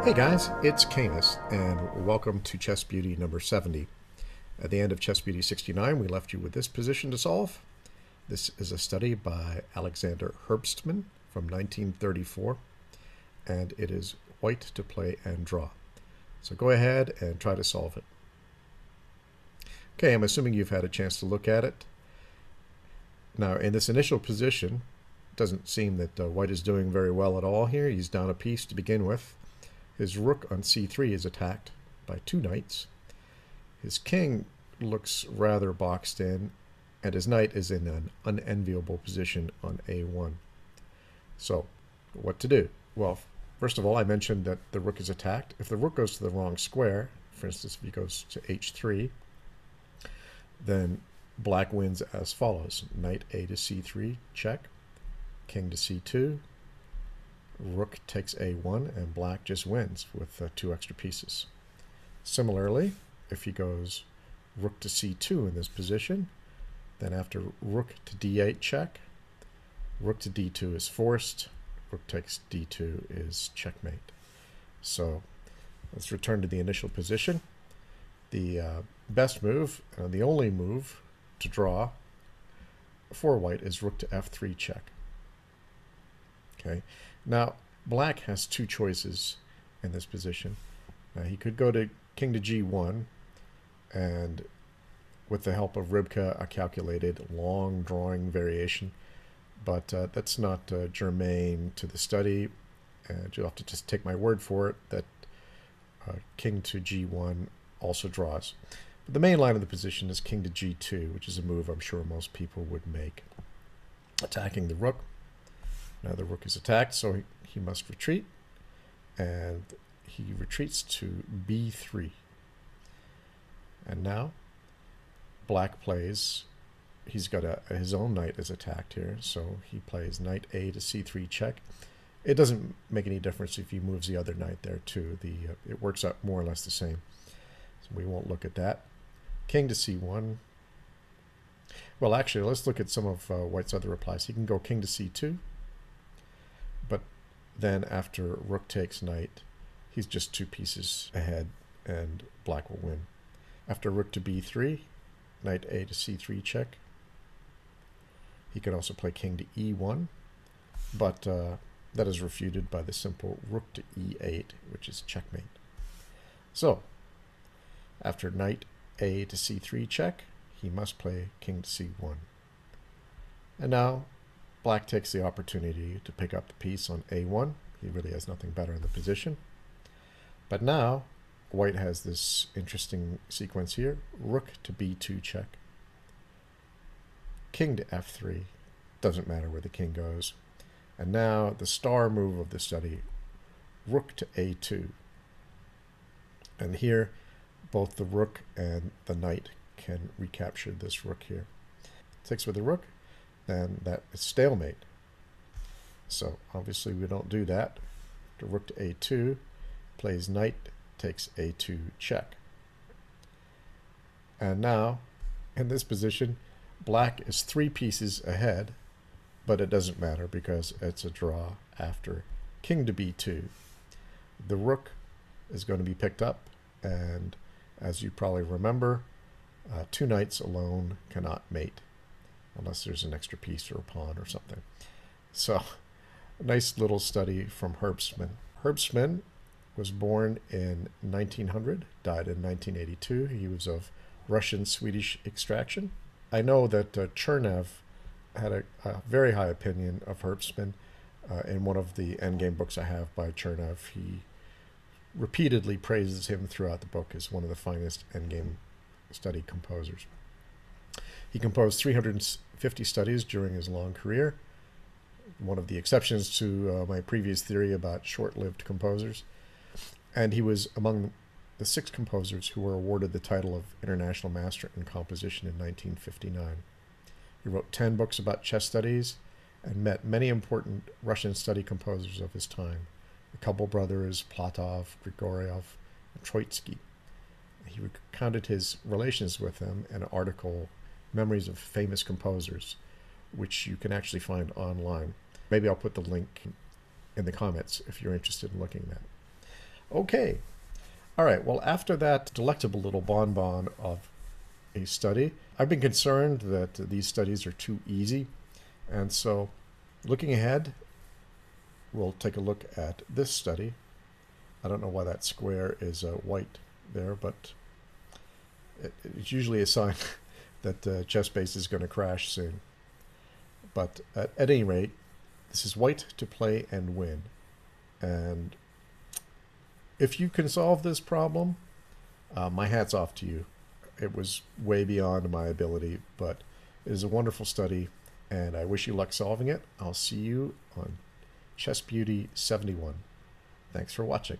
Hey guys, it's Canis, and welcome to Chess Beauty number 70. At the end of Chess Beauty 69, we left you with this position to solve. This is a study by Alexander Herbstmann from 1934, and it is white to play and draw. So go ahead and try to solve it. Okay, I'm assuming you've had a chance to look at it. Now, in this initial position, it doesn't seem that white is doing very well at all here. He's down a piece to begin with. His rook on c3 is attacked by two knights. His king looks rather boxed in, and his knight is in an unenviable position on a1. So, what to do? Well, first of all, I mentioned that the rook is attacked. If the rook goes to the wrong square, for instance, if he goes to h3, then black wins as follows. Knight a to c3, check. King to c2. Rook takes a1, and black just wins with two extra pieces. Similarly, if he goes rook to c2 in this position, then after rook to d8 check, rook to d2 is forced, rook takes d2 is checkmate. So let's return to the initial position. The best move, and the only move to draw for white, is rook to f3 check. Okay. Now, black has two choices in this position. Now, he could go to king to g1, and with the help of Ribka, a calculated long drawing variation, but that's not germane to the study, and you'll have to just take my word for it that king to g1 also draws. But the main line of the position is king to g2, which is a move I'm sure most people would make. Attacking the rook. Now the rook is attacked, so he must retreat, and he retreats to b3. And now black plays, he's got his own knight is attacked here, so he plays knight a to c3 check. It doesn't make any difference if he moves the other knight there too. It works out more or less the same. So we won't look at that. King to c1. Well, actually, let's look at some of white's other replies. He can go king to c2. But then after rook takes knight, he's just two pieces ahead, and black will win. After rook to b3, knight a to c3 check. He can also play king to e1, but that is refuted by the simple rook to e8, which is checkmate. So, after knight a to c3 check, he must play king to c1. And now black takes the opportunity to pick up the piece on a1. He really has nothing better in the position. But now, white has this interesting sequence here. Rook to b2 check. King to f3. Doesn't matter where the king goes. And now, the star move of the study, rook to a2. And here, both the rook and the knight can recapture this rook here. Takes with the rook. Then that is stalemate. So obviously we don't do that. The rook to a2, plays knight, takes a2 check. And now, in this position, black is three pieces ahead, but it doesn't matter because it's a draw after king to b2. The rook is going to be picked up, and as you probably remember, two knights alone cannot mate, unless there's an extra piece or a pawn or something. So, a nice little study from Herbstmann. Herbstmann was born in 1900, died in 1982. He was of Russian-Swedish extraction. I know that Chernev had a very high opinion of Herbstmann. In one of the endgame books I have by Chernev, he repeatedly praises him throughout the book as one of the finest endgame study composers. He composed 350 studies during his long career, one of the exceptions to my previous theory about short-lived composers. And he was among the 6 composers who were awarded the title of International Master in Composition in 1959. He wrote 10 books about chess studies and met many important Russian study composers of his time, the Koppel brothers, Platov, Grigoriev, and Troitsky. He recounted his relations with them in an article, Memories of Famous Composers, which you can actually find online. Maybe I'll put the link in the comments if you're interested in looking at that. Okay. All right. Well, after that delectable little bonbon of a study, I've been concerned that these studies are too easy. And so, looking ahead, we'll take a look at this study. I don't know why that square is white there, but it's usually a sign that ChessBase is going to crash soon. But at any rate, this is white to play and win. And if you can solve this problem, my hat's off to you. It was way beyond my ability, but it is a wonderful study, and I wish you luck solving it. I'll see you on Chess Beauty 71. Thanks for watching.